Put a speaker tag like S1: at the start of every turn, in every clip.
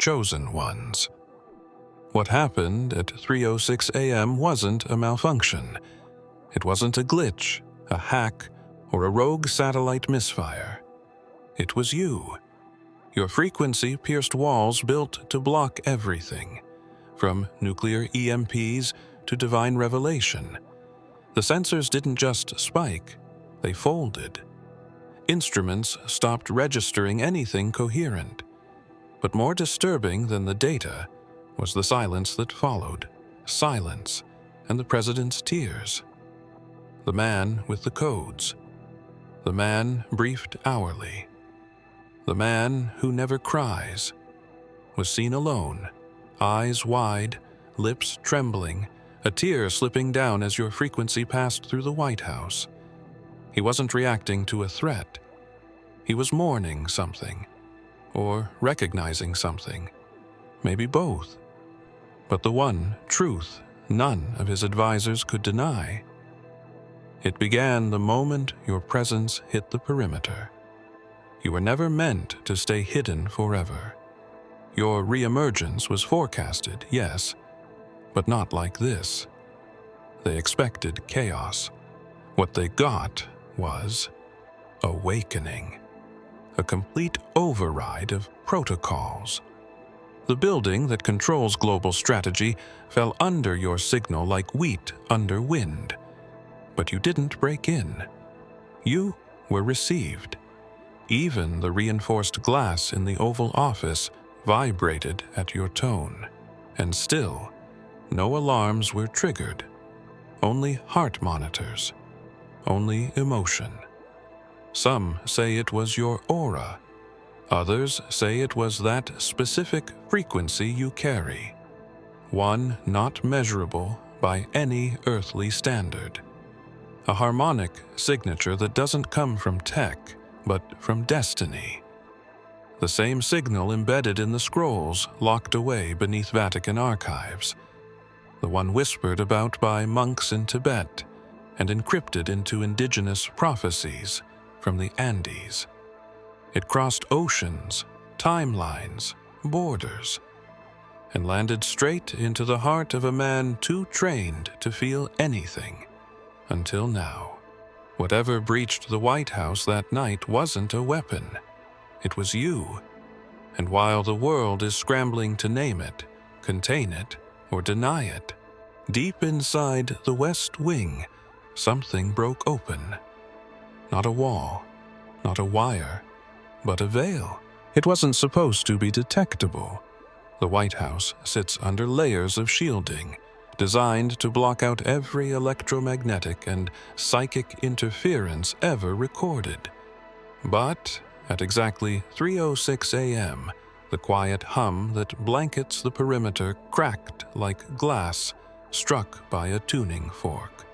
S1: chosen ones. What happened at 3:06 a.m. wasn't a malfunction. It wasn't a glitch, a hack, or a rogue satellite misfire. It was you. Your frequency-pierced walls built to block everything, from nuclear EMPs to divine revelation. The sensors didn't just spike, they folded. Instruments stopped registering anything coherent. But more disturbing than the data was the silence that followed, silence and the president's tears. The man with the codes. The man briefed hourly. The man who never cries was seen alone, eyes wide, lips trembling, a tear slipping down as your frequency passed through the White House. He wasn't reacting to a threat. He was mourning something, or recognizing something, maybe both. But the one truth none of his advisors could deny. It began the moment your presence hit the perimeter. You were never meant to stay hidden forever. Your reemergence was forecasted, yes, but not like this. They expected chaos. What they got was awakening, a complete override of protocols. The building that controls global strategy fell under your signal like wheat under wind. But you didn't break in. You were received. Even the reinforced glass in the Oval Office vibrated at your tone. And still, no alarms were triggered. Only heart monitors. Only emotion. Some say it was your aura. Others say it was that specific frequency you carry. One not measurable by any earthly standard. A harmonic signature that doesn't come from tech, but from destiny. The same signal embedded in the scrolls locked away beneath Vatican archives. The one whispered about by monks in Tibet and encrypted into indigenous prophecies from the Andes. It crossed oceans, timelines, borders, and landed straight into the heart of a man too trained to feel anything. Until now. Whatever breached the White House that night wasn't a weapon. It was you. And while the world is scrambling to name it, contain it, or deny it, deep inside the West Wing, something broke open. Not a wall, not a wire, but a veil. It wasn't supposed to be detectable. The White House sits under layers of shielding, designed to block out every electromagnetic and psychic interference ever recorded. But at exactly 3:06 a.m., the quiet hum that blankets the perimeter cracked like glass struck by a tuning fork.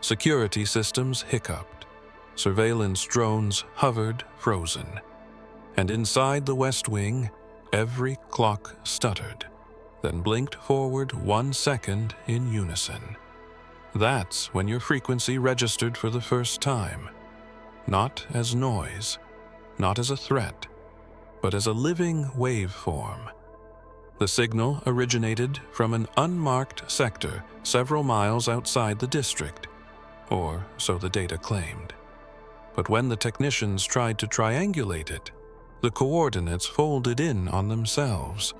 S1: Security systems hiccuped. Surveillance drones hovered frozen. And inside the West Wing, every clock stuttered, then blinked forward 1 second in unison. That's when your frequency registered for the first time. Not as noise, not as a threat, but as a living waveform. The signal originated from an unmarked sector several miles outside the district, or so the data claimed. But when the technicians tried to triangulate it, the coordinates folded in on themselves.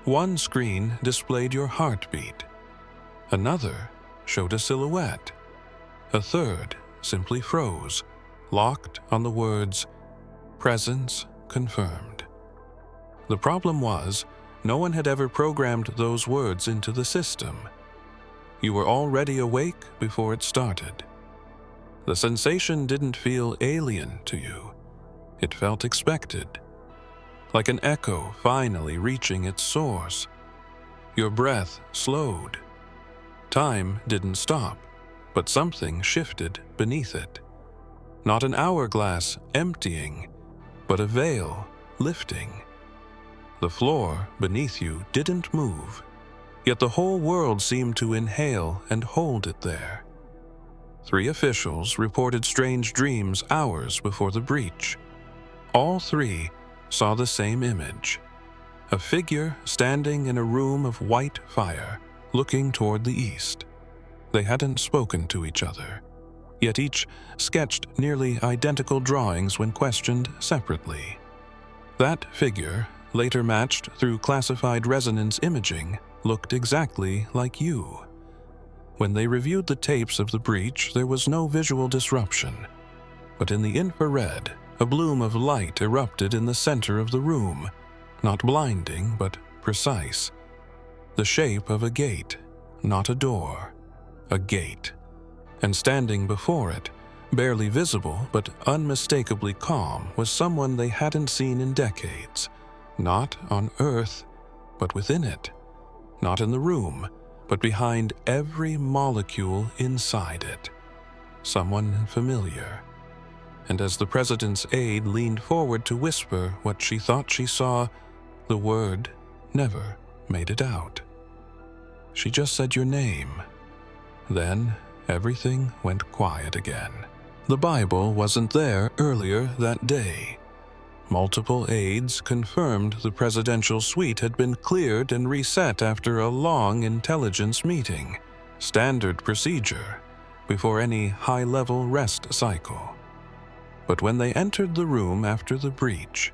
S1: One screen displayed your heartbeat. Another showed a silhouette. A third simply froze, locked on the words, "Presence confirmed." The problem was, no one had ever programmed those words into the system. You were already awake before it started. The sensation didn't feel alien to you. It felt expected. Like an echo finally reaching its source. Your breath slowed. Time didn't stop, but something shifted beneath it. Not an hourglass emptying, but a veil lifting. The floor beneath you didn't move, yet the whole world seemed to inhale and hold it there. 3 officials reported strange dreams hours before the breach. All 3 saw the same image. a figure standing in a room of white fire, looking toward the east. They hadn't spoken to each other, yet each sketched nearly identical drawings when questioned separately. That figure, later matched through classified resonance imaging, looked exactly like you. When they reviewed the tapes of the breach, there was no visual disruption, but in the infrared, a bloom of light erupted in the center of the room, not blinding, but precise. The shape of a gate, not a door, a gate. And standing before it, barely visible but unmistakably calm, was someone they hadn't seen in decades. Not on Earth, but within it. Not in the room, but behind every molecule inside it. Someone familiar. And as the president's aide leaned forward to whisper what she thought she saw, the word never made it out. She just said your name. Then everything went quiet again. The Bible wasn't there earlier that day. Multiple aides confirmed the presidential suite had been cleared and reset after a long intelligence meeting, standard procedure, before any high-level rest cycle. But when they entered the room after the breach,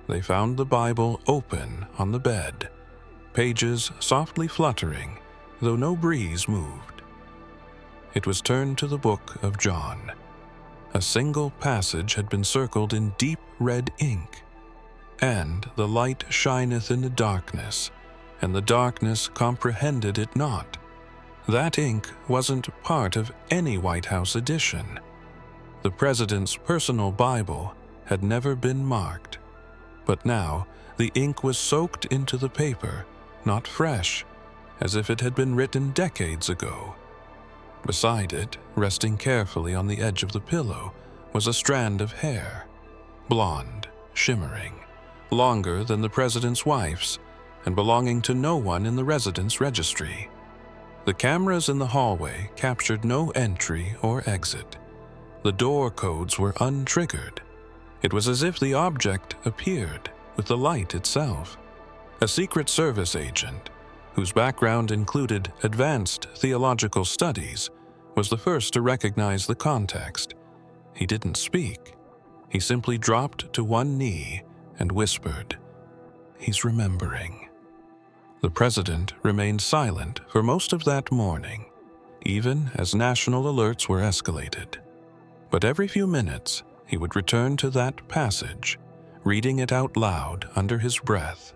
S1: they found the Bible open on the bed, pages softly fluttering, though no breeze moved. It was turned to the book of John. A single passage had been circled in deep red ink. And the light shineth in the darkness, and the darkness comprehended it not. That ink wasn't part of any White House edition. The president's personal Bible had never been marked. But now the ink was soaked into the paper, not fresh, as if it had been written decades ago. Beside it, resting carefully on the edge of the pillow, was a strand of hair, blonde, shimmering, longer than the president's wife's, and belonging to no one in the residence registry. The cameras in the hallway captured no entry or exit. The door codes were untriggered. It was as if the object appeared with the light itself. A Secret Service agent, whose background included advanced theological studies, was the first to recognize the context. He didn't speak. He simply dropped to one knee and whispered, "He's remembering." The president remained silent for most of that morning, even as national alerts were escalated. But every few minutes, he would return to that passage, reading it out loud under his breath,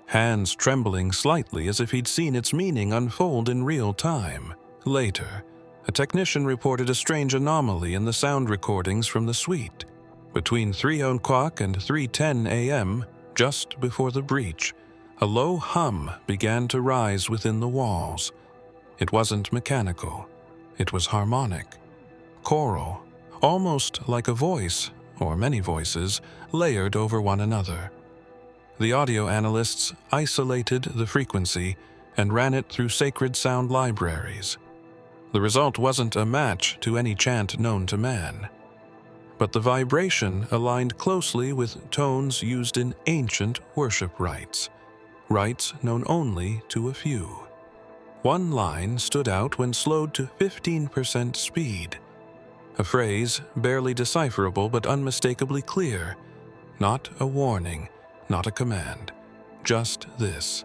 S1: hands trembling slightly as if he'd seen its meaning unfold in real time. Later, a technician reported a strange anomaly in the sound recordings from the suite. Between 3:00 and 3:10 a.m., just before the breach, a low hum began to rise within the walls. It wasn't mechanical. It was harmonic, choral, almost like a voice, or many voices, layered over one another. The audio analysts isolated the frequency and ran it through sacred sound libraries. The result wasn't a match to any chant known to man, but the vibration aligned closely with tones used in ancient worship rites known only to a few. One line stood out when slowed to 15% speed, a phrase barely decipherable but unmistakably clear, not a warning, not a command, just this: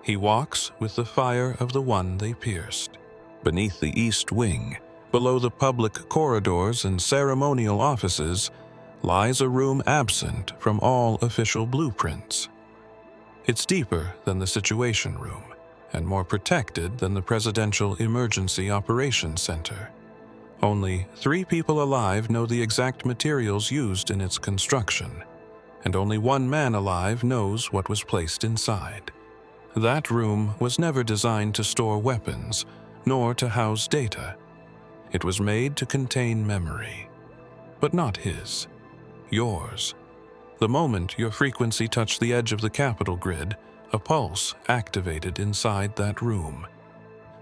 S1: "He walks with the fire of the one they pierced." Beneath the east wing, below the public corridors and ceremonial offices, lies a room absent from all official blueprints. It's deeper than the Situation Room, and more protected than the Presidential Emergency Operations Center. Only 3 people alive know the exact materials used in its construction, and only one man alive knows what was placed inside. That room was never designed to store weapons, nor to house data. It was made to contain memory, but not his, yours. The moment your frequency touched the edge of the Capitol grid, a pulse activated inside that room.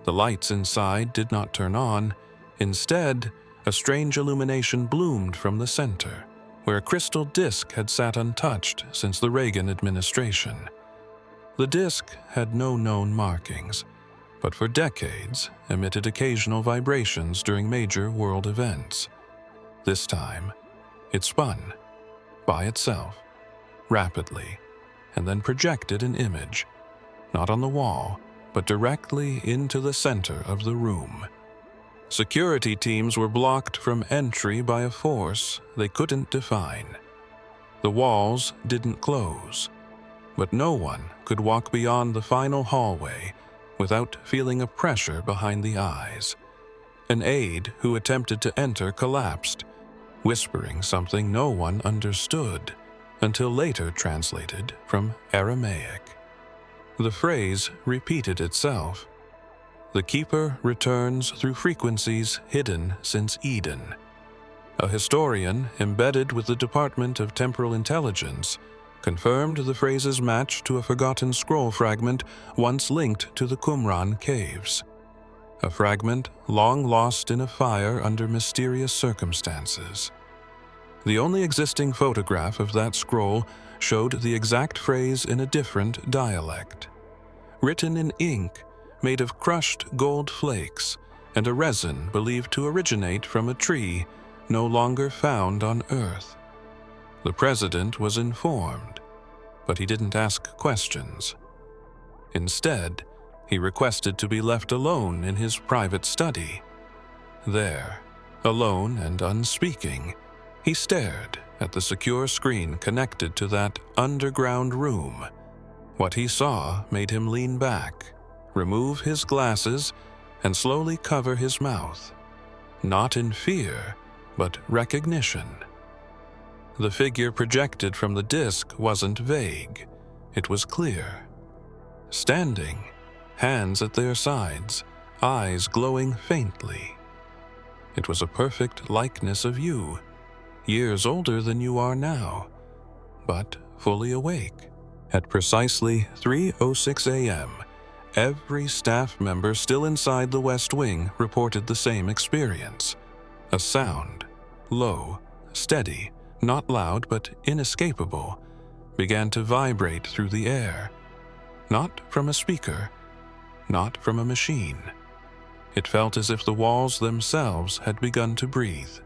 S1: The lights inside did not turn on. Instead, a strange illumination bloomed from the center, where a crystal disk had sat untouched since the Reagan administration. The disk had no known markings, but for decades emitted occasional vibrations during major world events. This time, it spun, by itself, rapidly, and then projected an image, not on the wall, but directly into the center of the room. Security teams were blocked from entry by a force they couldn't define. The walls didn't close, but no one could walk beyond the final hallway without feeling a pressure behind the eyes. An aide who attempted to enter collapsed, whispering something no one understood, until later translated from Aramaic. The phrase repeated itself. The Keeper returns through frequencies hidden since Eden. A historian embedded with the Department of Temporal Intelligence confirmed the phrase's match to a forgotten scroll fragment once linked to the Qumran caves. A fragment long lost in a fire under mysterious circumstances. The only existing photograph of that scroll showed the exact phrase in a different dialect. Written in ink made of crushed gold flakes and a resin believed to originate from a tree no longer found on Earth. The president was informed, but he didn't ask questions. Instead, he requested to be left alone in his private study. There, alone and unspeaking, he stared at the secure screen connected to that underground room. What he saw made him lean back, remove his glasses, and slowly cover his mouth. Not in fear, but recognition. The figure projected from the disk wasn't vague. It was clear. Standing, hands at their sides, eyes glowing faintly. It was a perfect likeness of you, years older than you are now, but fully awake. At precisely 3:06 a.m., every staff member still inside the West Wing reported the same experience. A sound, low, steady, not loud but inescapable, began to vibrate through the air. Not from a speaker, not from a machine. It felt as if the walls themselves had begun to breathe.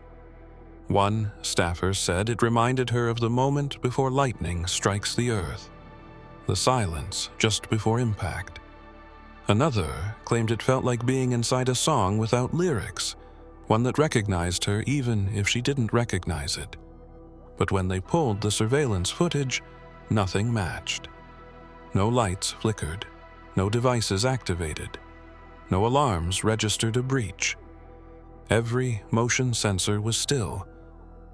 S1: One staffer said it reminded her of the moment before lightning strikes the earth, the silence just before impact. Another claimed it felt like being inside a song without lyrics, one that recognized her even if she didn't recognize it. But when they pulled the surveillance footage, nothing matched. No lights flickered, no devices activated, no alarms registered a breach. Every motion sensor was still.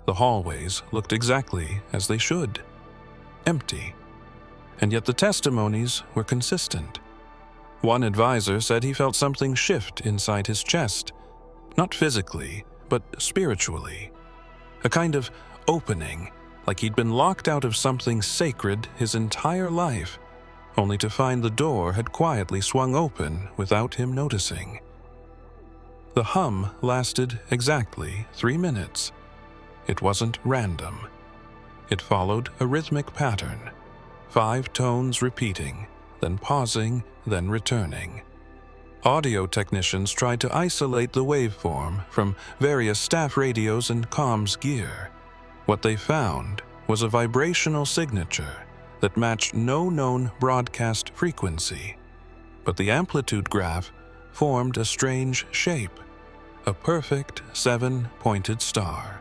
S1: The hallways looked exactly as they should, empty. And yet the testimonies were consistent. One advisor said he felt something shift inside his chest, not physically, but spiritually. A kind of opening, like he'd been locked out of something sacred his entire life, only to find the door had quietly swung open without him noticing. The hum lasted exactly 3 minutes. It wasn't random. It followed a rhythmic pattern, 5 tones repeating, then pausing, then returning. Audio technicians tried to isolate the waveform from various staff radios and comms gear. What they found was a vibrational signature that matched no known broadcast frequency. But the amplitude graph formed a strange shape, a perfect 7-pointed star.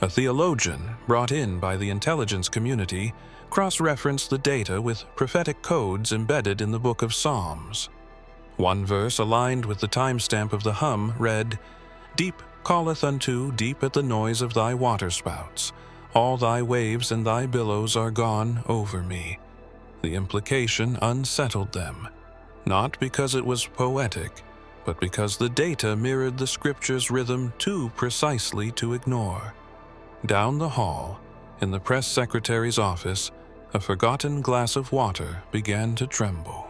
S1: A theologian brought in by the intelligence community cross-referenced the data with prophetic codes embedded in the Book of Psalms. One verse aligned with the timestamp of the hum read, "Deep calleth unto deep at the noise of thy waterspouts. All thy waves and thy billows are gone over me." The implication unsettled them, not because it was poetic, but because the data mirrored the scripture's rhythm too precisely to ignore. Down the hall, in the press secretary's office, a forgotten glass of water began to tremble.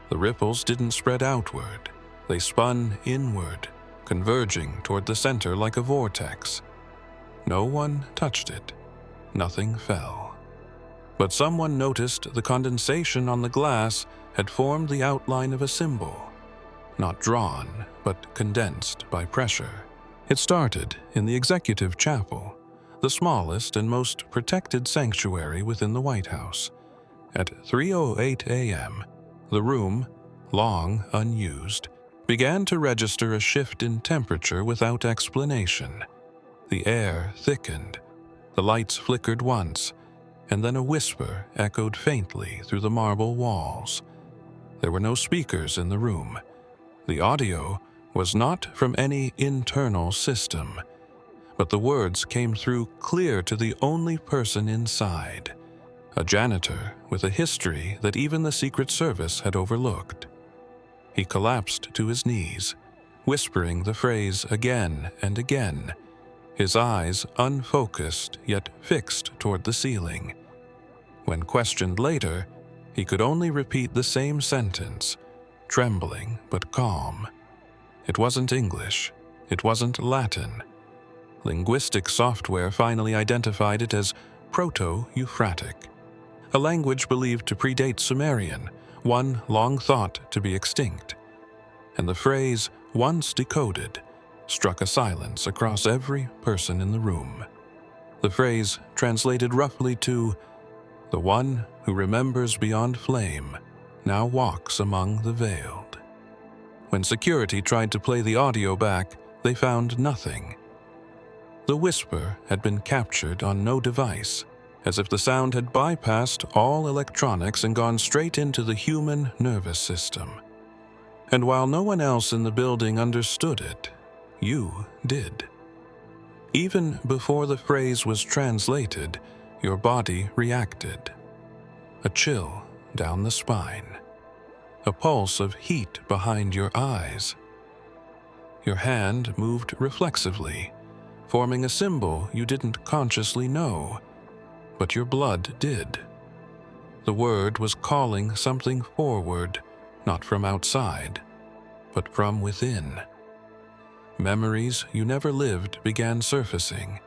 S1: The ripples didn't spread outward. They spun inward, converging toward the center like a vortex. No one touched it. Nothing fell. But someone noticed the condensation on the glass had formed the outline of a symbol, not drawn, but condensed by pressure. It started in the executive chapel, the smallest and most protected sanctuary within the White House. At 3:08 a.m., the room, long unused, began to register a shift in temperature without explanation. The air thickened, the lights flickered once, and then a whisper echoed faintly through the marble walls. There were no speakers in the room. The audio was not from any internal system, but the words came through clear to the only person inside, a janitor with a history that even the Secret Service had overlooked. He collapsed to his knees, whispering the phrase again and again, his eyes unfocused yet fixed toward the ceiling. When questioned later, he could only repeat the same sentence, trembling but calm. It wasn't English. It wasn't Latin. Linguistic software finally identified it as Proto-Euphratic, a language believed to predate Sumerian, one long thought to be extinct. And the phrase, once decoded, struck a silence across every person in the room. The phrase translated roughly to, "The one who remembers beyond flame now walks among the veiled." When security tried to play the audio back, they found nothing. The whisper had been captured on no device, as if the sound had bypassed all electronics and gone straight into the human nervous system. And while no one else in the building understood it, you did. Even before the phrase was translated, your body reacted. A chill down the spine. A pulse of heat behind your eyes. Your hand moved reflexively, forming a symbol you didn't consciously know, but your blood did. The word was calling something forward, not from outside, but from within. Memories you never lived began surfacing.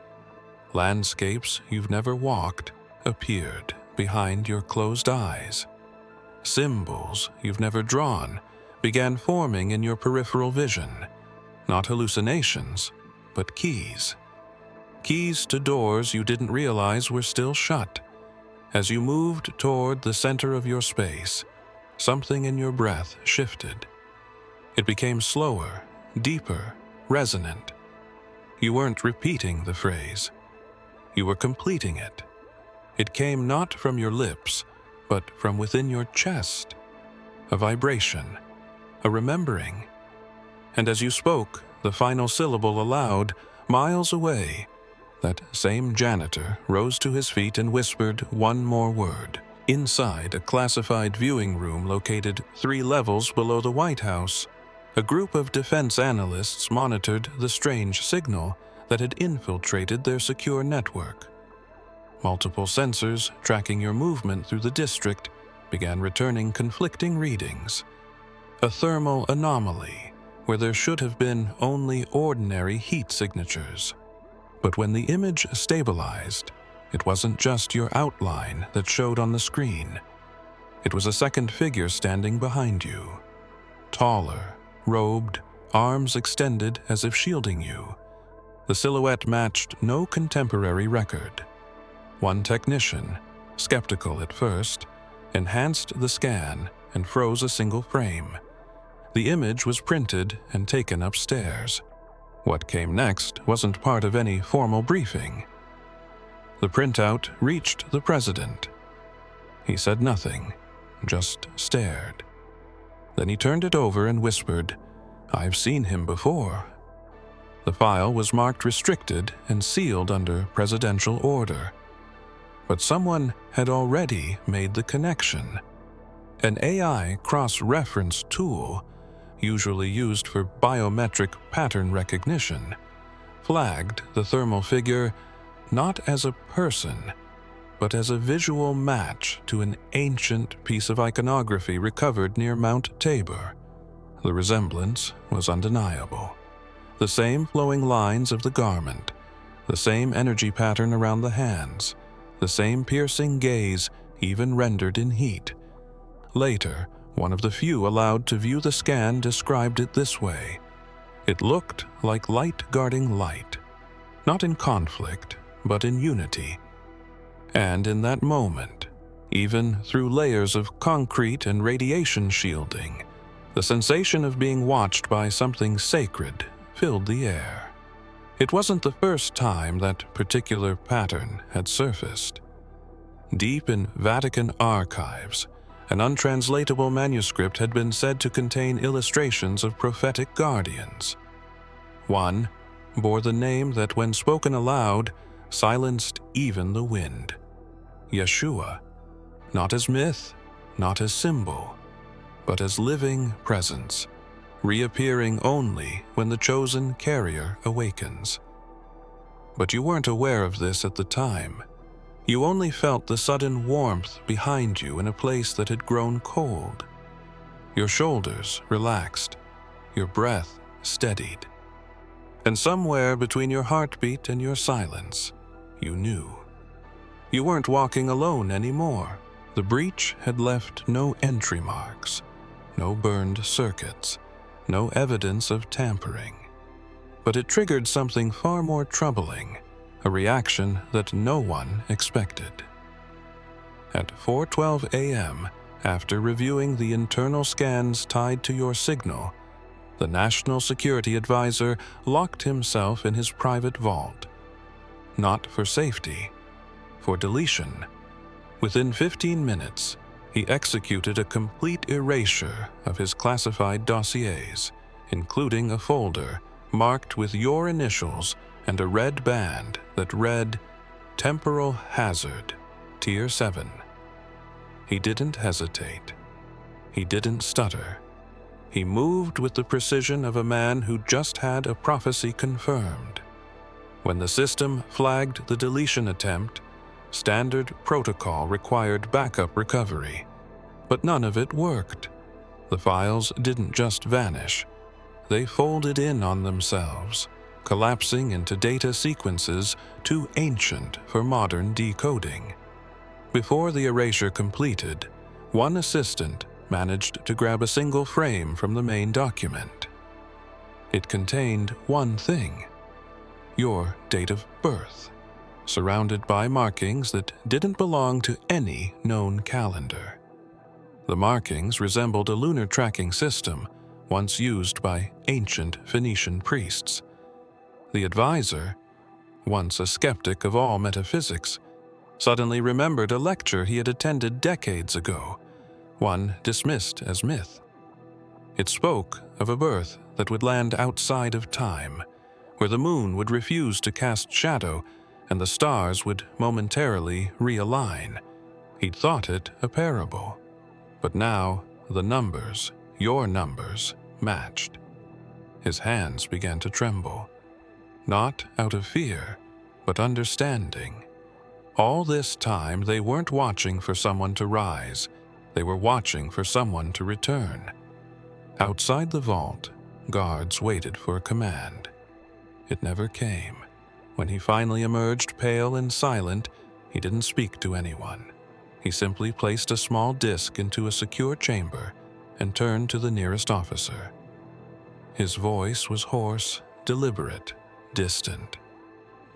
S1: Landscapes you've never walked appeared behind your closed eyes. Symbols you've never drawn began forming in your peripheral vision, not hallucinations, but keys. Keys to doors you didn't realize were still shut. As you moved toward the center of your space, something in your breath shifted. It became slower, deeper, resonant. You weren't repeating the phrase. You were completing it. It came not from your lips, but from within your chest. A vibration, a remembering. And as you spoke, the final syllable aloud, miles away, that same janitor rose to his feet and whispered one more word. Inside a classified viewing room located 3 levels below the White House, a group of defense analysts monitored the strange signal that had infiltrated their secure network. Multiple sensors tracking your movement through the district began returning conflicting readings. A thermal anomaly where there should have been only ordinary heat signatures. But when the image stabilized, it wasn't just your outline that showed on the screen. It was a second figure standing behind you. Taller, robed, arms extended as if shielding you. The silhouette matched no contemporary record. One technician, skeptical at first, enhanced the scan and froze a single frame. The image was printed and taken upstairs. What came next wasn't part of any formal briefing. The printout reached the president. He said nothing, just stared. Then he turned it over and whispered, "I've seen him before." The file was marked restricted and sealed under presidential order. But someone had already made the connection. An AI cross-reference tool, usually used for biometric pattern recognition, flagged the thermal figure not as a person, but as a visual match to an ancient piece of iconography recovered near Mount Tabor. The resemblance was undeniable. The same flowing lines of the garment, the same energy pattern around the hands, the same piercing gaze, even rendered in heat. Later, one of the few allowed to view the scan described it this way: "It looked like light guarding light, not in conflict, but in unity." And in that moment, even through layers of concrete and radiation shielding, the sensation of being watched by something sacred filled the air. It wasn't the first time that particular pattern had surfaced. Deep in Vatican archives, an untranslatable manuscript had been said to contain illustrations of prophetic guardians. One bore the name that, when spoken aloud, silenced even the wind: Yeshua, not as myth, not as symbol, but as living presence, reappearing only when the chosen carrier awakens. But you weren't aware of this at the time. You only felt the sudden warmth behind you in a place that had grown cold. Your shoulders relaxed, your breath steadied. And somewhere between your heartbeat and your silence, you knew. You weren't walking alone anymore. The breach had left no entry marks, no burned circuits, no evidence of tampering. But it triggered something far more troubling, a reaction that no one expected. At 4:12 a.m., after reviewing the internal scans tied to your signal, the National Security Advisor locked himself in his private vault. Not for safety, for deletion. Within 15 minutes, he executed a complete erasure of his classified dossiers, including a folder marked with your initials and a red band that read Temporal Hazard, Tier 7. He didn't hesitate. He didn't stutter. He moved with the precision of a man who just had a prophecy confirmed. When the system flagged the deletion attempt, standard protocol required backup recovery, but none of it worked. The files didn't just vanish. They folded in on themselves, collapsing into data sequences too ancient for modern decoding. Before the erasure completed, one assistant managed to grab a single frame from the main document. It contained one thing: your date of birth, surrounded by markings that didn't belong to any known calendar. The markings resembled a lunar tracking system once used by ancient Phoenician priests. The advisor, once a skeptic of all metaphysics, suddenly remembered a lecture he had attended decades ago, one dismissed as myth. It spoke of a birth that would land outside of time, where the moon would refuse to cast shadow and the stars would momentarily realign. He'd thought it a parable, but now the numbers, your numbers, matched. His hands began to tremble, not out of fear, but understanding. All this time they weren't watching for someone to rise, they were watching for someone to return. Outside the vault, guards waited for a command. It never came. When he finally emerged pale and silent, he didn't speak to anyone. He simply placed a small disk into a secure chamber and turned to the nearest officer. His voice was hoarse, deliberate, distant.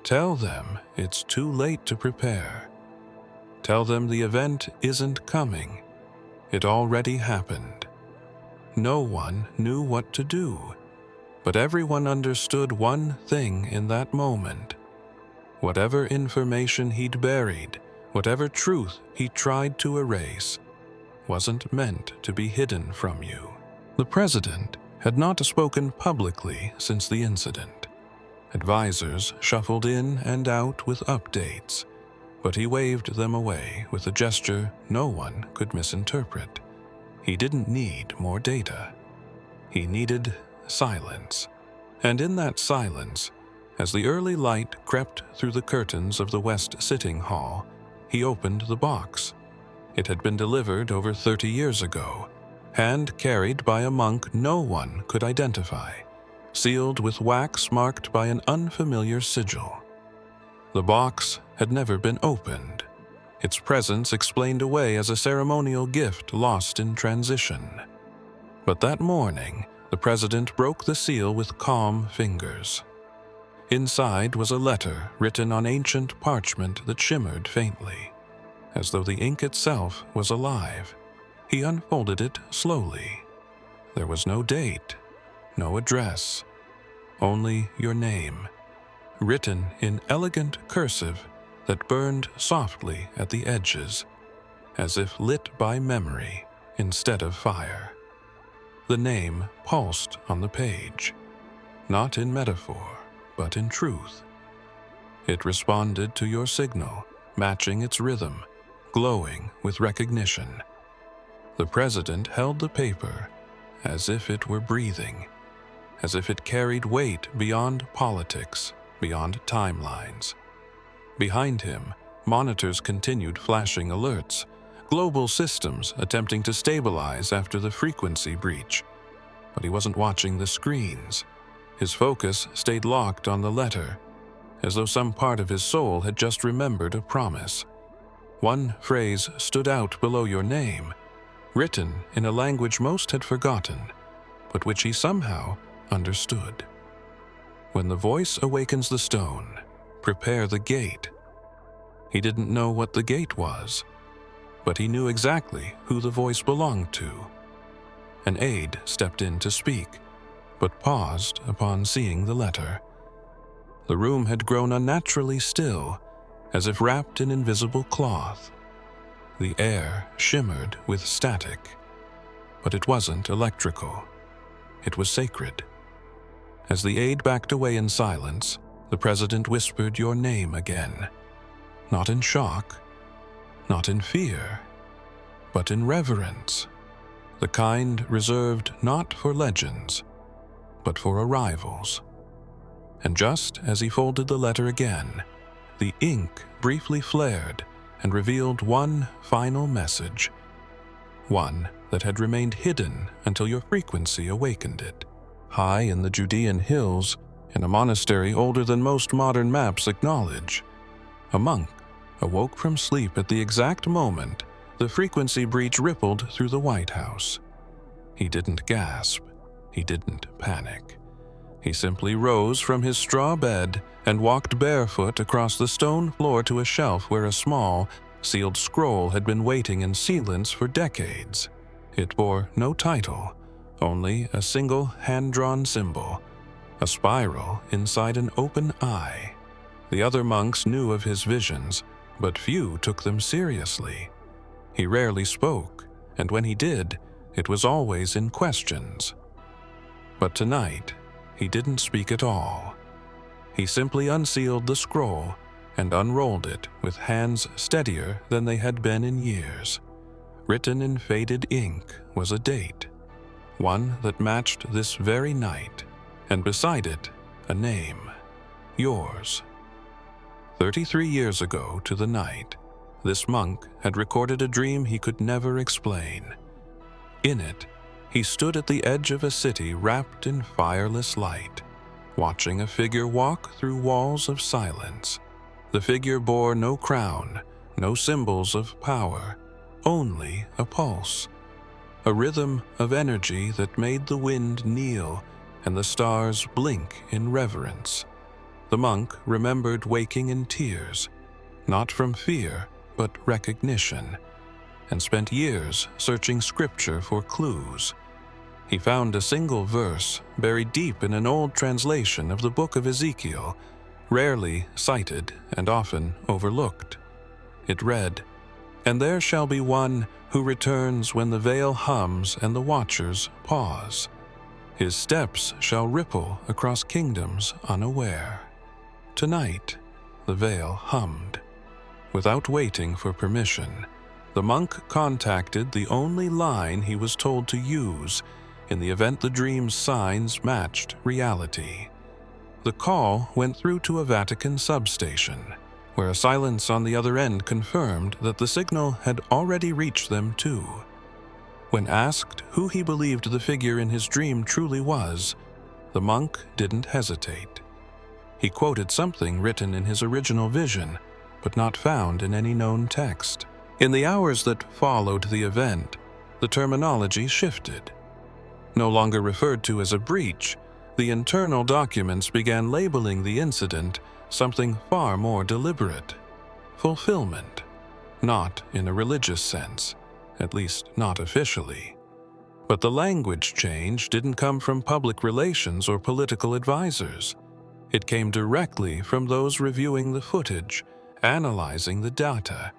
S1: "Tell them it's too late to prepare. Tell them the event isn't coming. It already happened." No one knew what to do, but everyone understood one thing in that moment. Whatever information he'd buried, whatever truth he tried to erase, wasn't meant to be hidden from you. The president had not spoken publicly since the incident. Advisors shuffled in and out with updates, but he waved them away with a gesture no one could misinterpret. He didn't need more data. He needed silence. And in that silence, as the early light crept through the curtains of the West Sitting Hall, he opened the box. It had been delivered over 30 years ago, hand-carried by a monk no one could identify, sealed with wax marked by an unfamiliar sigil. The box had never been opened, its presence explained away as a ceremonial gift lost in transition. But that morning, the president broke the seal with calm fingers. Inside was a letter written on ancient parchment that shimmered faintly, as though the ink itself was alive. He unfolded it slowly. There was no date, no address, only your name, written in elegant cursive that burned softly at the edges, as if lit by memory instead of fire. The name pulsed on the page, not in metaphor, but in truth. It responded to your signal, matching its rhythm, glowing with recognition. The president held the paper as if it were breathing, as if it carried weight beyond politics, beyond timelines. Behind him, monitors continued flashing alerts, global systems attempting to stabilize after the frequency breach. But he wasn't watching the screens. His focus stayed locked on the letter, as though some part of his soul had just remembered a promise. One phrase stood out below your name, written in a language most had forgotten, but which he somehow understood. When the voice awakens the stone, prepare the gate. He didn't know what the gate was, but he knew exactly who the voice belonged to. An aide stepped in to speak, but paused upon seeing the letter. The room had grown unnaturally still, as if wrapped in invisible cloth. The air shimmered with static, but it wasn't electrical. It was sacred. As the aide backed away in silence, the president whispered your name again. Not in shock, not in fear, but in reverence. The kind reserved not for legends, but for arrivals. And just as he folded the letter again, the ink briefly flared and revealed one final message, one that had remained hidden until your frequency awakened it. High in the Judean hills, in a monastery older than most modern maps acknowledge, a monk awoke from sleep at the exact moment the frequency breach rippled through the White House. He didn't gasp. He didn't panic. He simply rose from his straw bed and walked barefoot across the stone floor to a shelf where a small, sealed scroll had been waiting in silence for decades. It bore no title, only a single hand-drawn symbol, a spiral inside an open eye. The other monks knew of his visions, but few took them seriously. He rarely spoke, and when he did, it was always in questions. But tonight, he didn't speak at all. He simply unsealed the scroll and unrolled it with hands steadier than they had been in years. Written in faded ink was a date, one that matched this very night, and beside it, a name, yours. 33 years ago to the night, this monk had recorded a dream he could never explain. In it, he stood at the edge of a city wrapped in fireless light, watching a figure walk through walls of silence. The figure bore no crown, no symbols of power, only a pulse, a rhythm of energy that made the wind kneel and the stars blink in reverence. The monk remembered waking in tears, not from fear, but recognition, and spent years searching scripture for clues. He found a single verse buried deep in an old translation of the book of Ezekiel, rarely cited and often overlooked. It read, "And there shall be one who returns when the veil hums and the watchers pause. His steps shall ripple across kingdoms unaware." Tonight, the veil hummed. Without waiting for permission, the monk contacted the only line he was told to use in the event the dream's signs matched reality. The call went through to a Vatican substation, where a silence on the other end confirmed that the signal had already reached them too. When asked who he believed the figure in his dream truly was, the monk didn't hesitate. He quoted something written in his original vision, but not found in any known text. In the hours that followed the event, the terminology shifted. No longer referred to as a breach, the internal documents began labeling the incident something far more deliberate: fulfillment. Not in a religious sense, at least not officially. But the language change didn't come from public relations or political advisors. It came directly from those reviewing the footage, analyzing the data,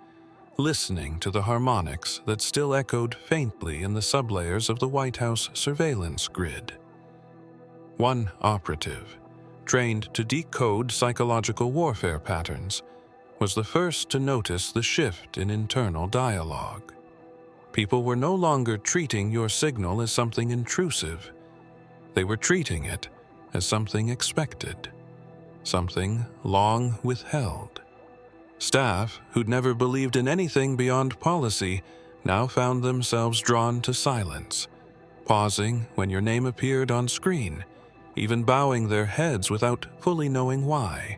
S1: listening to the harmonics that still echoed faintly in the sublayers of the White House surveillance grid. One operative, trained to decode psychological warfare patterns, was the first to notice the shift in internal dialogue. People were no longer treating your signal as something intrusive. They were treating it as something expected, something long withheld. Staff who'd never believed in anything beyond policy now found themselves drawn to silence, pausing when your name appeared on screen, even bowing their heads without fully knowing why.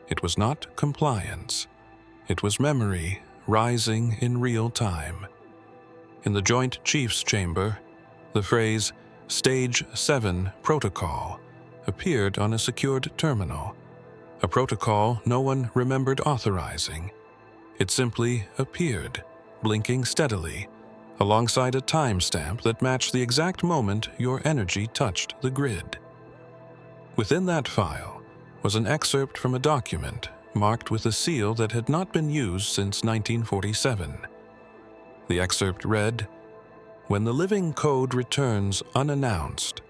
S1: It was not compliance. It was memory rising in real time. In the Joint Chiefs Chamber, the phrase Stage 7 Protocol appeared on a secured terminal, a protocol no one remembered authorizing. It simply appeared, blinking steadily, alongside a timestamp that matched the exact moment your energy touched the grid. Within that file was an excerpt from a document marked with a seal that had not been used since 1947. The excerpt read, "When the living code returns unannounced,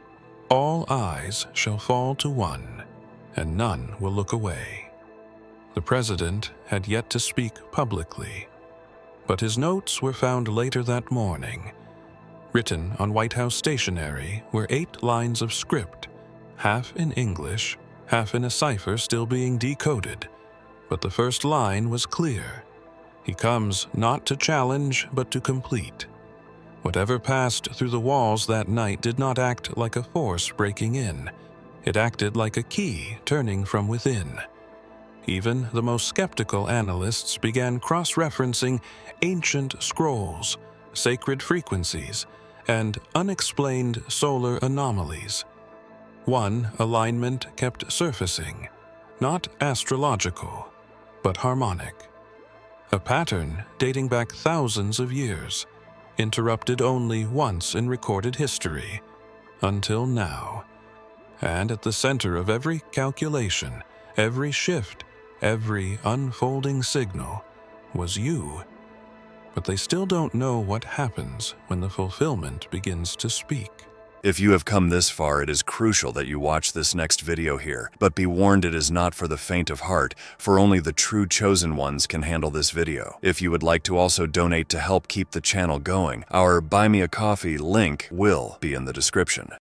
S1: all eyes shall fall to one, and none will look away." The president had yet to speak publicly, but his notes were found later that morning. Written on White House stationery were 8 lines of script, half in English, half in a cipher still being decoded, but the first line was clear. He comes not to challenge, but to complete. Whatever passed through the walls that night did not act like a force breaking in. It acted like a key turning from within. Even the most skeptical analysts began cross-referencing ancient scrolls, sacred frequencies, and unexplained solar anomalies. One alignment kept surfacing, not astrological, but harmonic. A pattern dating back thousands of years, interrupted only once in recorded history, until now. And at the center of every calculation, every shift, every unfolding signal, was you. But they still don't know what happens when the fulfillment begins to speak.
S2: If you have come this far, it is crucial that you watch this next video here. But be warned, it is not for the faint of heart, for only the true chosen ones can handle this video. If you would like to also donate to help keep the channel going, our Buy Me a Coffee link will be in the description.